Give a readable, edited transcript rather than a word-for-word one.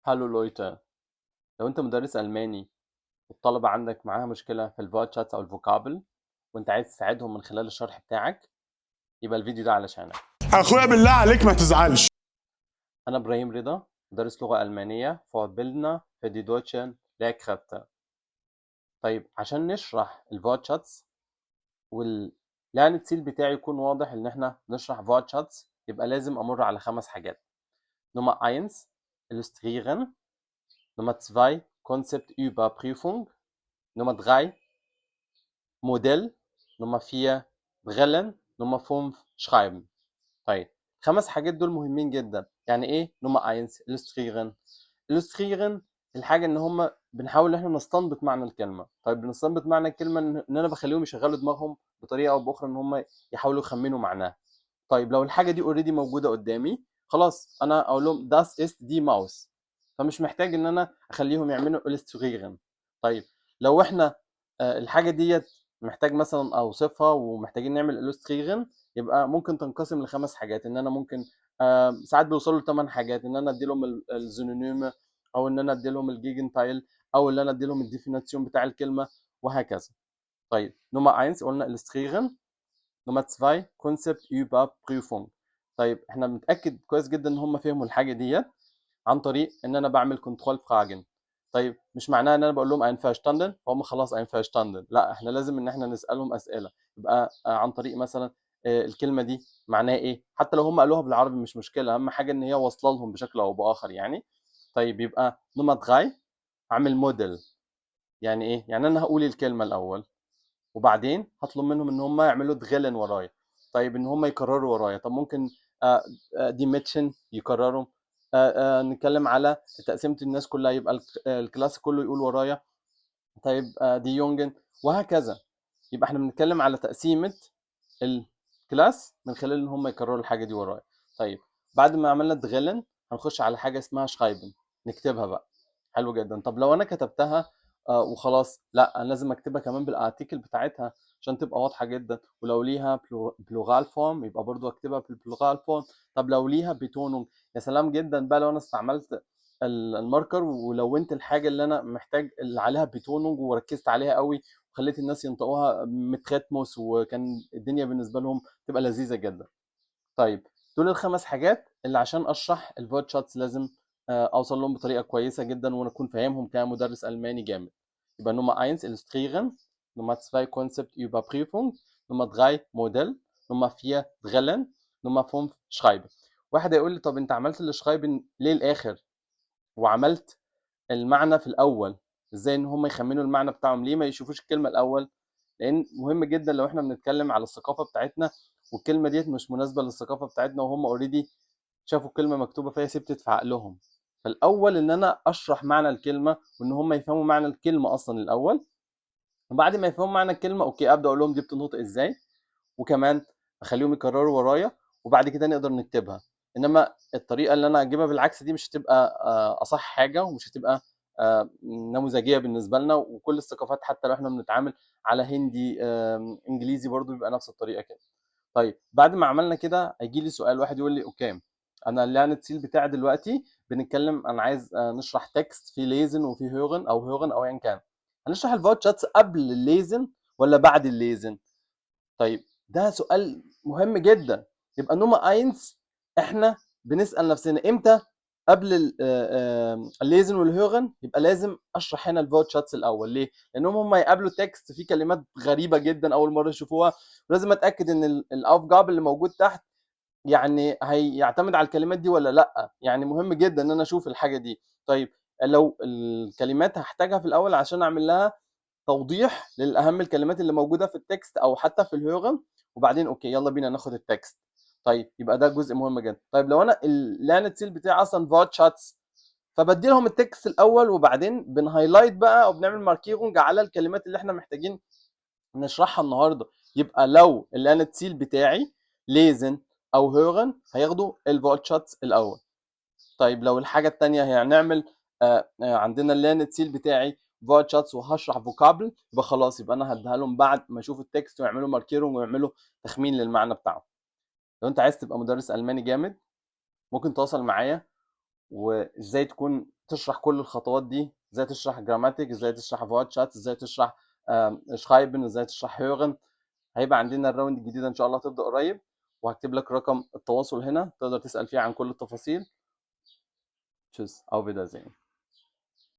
هالو لويتا. لو انت مدرس الماني والطلبه عندك معاها مشكله في الفوتشاتس او الفوكابل وانت عايز تساعدهم من خلال الشرح بتاعك، يبقى الفيديو ده علشانك. اخويا بالله عليك ما تزعلش. انا ابراهيم رضا، مدرس لغه المانيه فوربيلدner für die deutschen Lehrkräfte. طيب عشان نشرح الفوتشاتس واللان التيل بتاعي يكون واضح ان احنا نشرح فوتشاتس، يبقى لازم امر على 5 حاجات. نمرة 1 illustrieren. Nummer 2 Konzeptüberprüfung. Nummer 3 Modell. Nummer 4 Brillen. Nummer 5 Schreiben. طيب 5 حاجات دول مهمين جدا. يعني ايه نمرة 1 illustrieren؟ illustrieren الحاجة ان هم بنحاول ان احنا نستنبط معنى الكلمة. طيب بنستنبط معنى الكلمة ان انا بخليهم يشغلوا دماغهم بطريقة او باخرى ان هم يحاولوا يخمنوا معناها. طيب لو الحاجة دي اوريدي موجودة قدامي، خلاص انا اقول لهم das ist die Maus، فمش محتاج ان انا اخليهم يعملوا illustrieren. طيب لو احنا الحاجة ديت محتاج مثلا اوصفها ومحتاجين نعمل illustrieren، يبقى ممكن تنقسم ل5 حاجات. ان انا ممكن ساعات بيوصلوا ل8 حاجات، ان انا ادي لهم الزونونيم، او ان انا ادي لهم الجيجن تايل، او ان انا ادي لهم الديفينيشن بتاع الكلمه، وهكذا. طيب نمرة 1 قلنا illustrieren. نمرة 2 Konzeptüberprüfung. طيب احنا بنتاكد كويس جدا ان هم فهموا الحاجه ديت عن طريق ان انا بعمل كنترول فراجن. طيب مش معناها ان انا بقول لهم einverstanden فهم خلاص einverstanden، لا احنا لازم ان احنا نسالهم اسئله. يبقى عن طريق مثلا الكلمه دي معناها ايه، حتى لو هم قالوها بالعربي مش مشكله، اهم حاجه ان هي واصله لهم بشكل او باخر يعني. طيب يبقى نمرة 3 اعمل موديل. يعني ايه؟ يعني انا هقول الكلمه الاول وبعدين هطلب منهم ان هم يعملوا دغيلن ورايا. طيب ان هم يكرروا ورايا، طب ممكن دي ميتشن يكرروا. نتكلم على تقسيمة الناس كلها، يبقى الكلاس كله يقول ورايا. طيب دي يونجن، وهكذا. يبقى احنا بنتكلم على تقسيمة الكلاس من خلال ان هم يكرروا الحاجة دي ورايا. طيب بعد ما عملنا دغيلن هنخش على حاجة اسمها شرايبن، نكتبها بقى. حلو جدا. طب لو انا كتبتها وخلاص، لا انا لازم اكتبها كمان بالارتيكل بتاعتها عشان تبقى واضحه جدا. ولو ليها بلوغال فورم يبقى برضو اكتبها بالبلوغال فورم. طب لو ليها بيتونونج، يا سلام جدا بقى لو انا استعملت الماركر ولونت الحاجه اللي انا محتاج اللي عليها بيتونونج وركزت عليها قوي وخليت الناس ينطقوها متختموس، وكان الدنيا بالنسبه لهم تبقى لذيذه جدا. طيب دول ال5 حاجات اللي عشان اشرح الفوت شاتس لازم اوصل لهم بطريقه كويسه جدا وانا اكون فاهمهم كمدرس الماني جامد. يبقى نمرة 1 illustrieren. نمرة 2 Konzeptüberprüfung. نمرة 3 Modell. نمرة 4 Drillen. نمرة 5 Schreiben. واحد هيقول لي طب انت عملت الشرايبن ليه الاخر وعملت المعنى في الاول؟ ازاي ان هم يخمنوا المعنى بتاعهم؟ ليه ما يشوفوش الكلمه الاول؟ لان مهم جدا لو احنا بنتكلم على الثقافه بتاعتنا والكلمه ديت مش مناسبه للثقافه بتاعتنا وهم اوريدي شافوا كلمه مكتوبه فهي ثبتت في عقلهم. فالاول ان انا اشرح معنى الكلمه وان هم يفهموا معنى الكلمه اصلا الاول، وبعد ما يفهموا معنى الكلمه اوكي ابدا اقول لهم دي بتنطق ازاي، وكمان اخليهم يكرروا ورايا، وبعد كده نقدر نكتبها. انما الطريقه اللي انا اجيبها بالعكس دي مش هتبقى اصح حاجه، ومش هتبقى نموذجيه بالنسبه لنا. وكل الثقافات حتى لو احنا بنتعامل على هندي انجليزي برضو بيبقى نفس الطريقه كده. طيب بعد ما عملنا كده هيجي لي سؤال، واحد يقول لي اوكي انا اللي التسيل بتاعي دلوقتي بنتكلم، انا عايز نشرح تكست في ليزن وفي هيرن او هيرن او ايا كان. هنشرح الفوتشاتس قبل الليزن ولا بعد الليزن؟ طيب ده سؤال مهم جدا. يبقى نمرة 1 احنا بنسأل نفسنا امتى قبل الليزن والهيرن يبقى لازم اشرح هنا الفوت شاتس الاول. ليه؟ لانهم هم يقابلوا تكست فيه كلمات غريبه جدا اول مره يشوفوها، ولازم اتاكد ان الاوفجاب اللي موجود تحت يعني هيعتمد على الكلمات دي ولا لا. يعني مهم جدا ان انا اشوف الحاجه دي. طيب لو الكلمات هحتاجها في الاول عشان اعمل لها توضيح للاهم الكلمات اللي موجوده في التكست او حتى في الهيوغن، وبعدين اوكي يلا بينا ناخد التكست. طيب يبقى ده جزء مهم جدا. طيب لو انا اللانت سيل بتاعي اصلا فوت شاتس، فبدي لهم التكست الاول وبعدين بنهايلايت بقى او بنعمل ماركيرنج على الكلمات اللي احنا محتاجين نشرحها النهارده. يبقى لو اللانت سيل بتاعي ليزن او هيرن هياخدوا الفوت شاتس الاول. طيب لو الحاجه الثانيه هنعمل عندنا اللانت سيل بتاعي فوت شاتس وهشرح فوكابل، يبقى خلاص يبقى انا هديها لهم بعد ما يشوفوا التكست ويعملوا ماركيرنج ويعملوا تخمين للمعنى بتاعه. لو انت عايز تبقى مدرس الماني جامد ممكن تواصل معايا وازاي تكون تشرح كل الخطوات دي، ازاي تشرح جراماتيك، ازاي تشرح فوتشاتس، ازاي تشرح شرايبن، ازاي تشرح هيوغن. هيبقى عندنا الراوند الجديده ان شاء الله تبدا قريب، وهكتب لك رقم التواصل هنا تقدر تسال فيه عن كل التفاصيل. تشيز او بيدا زين.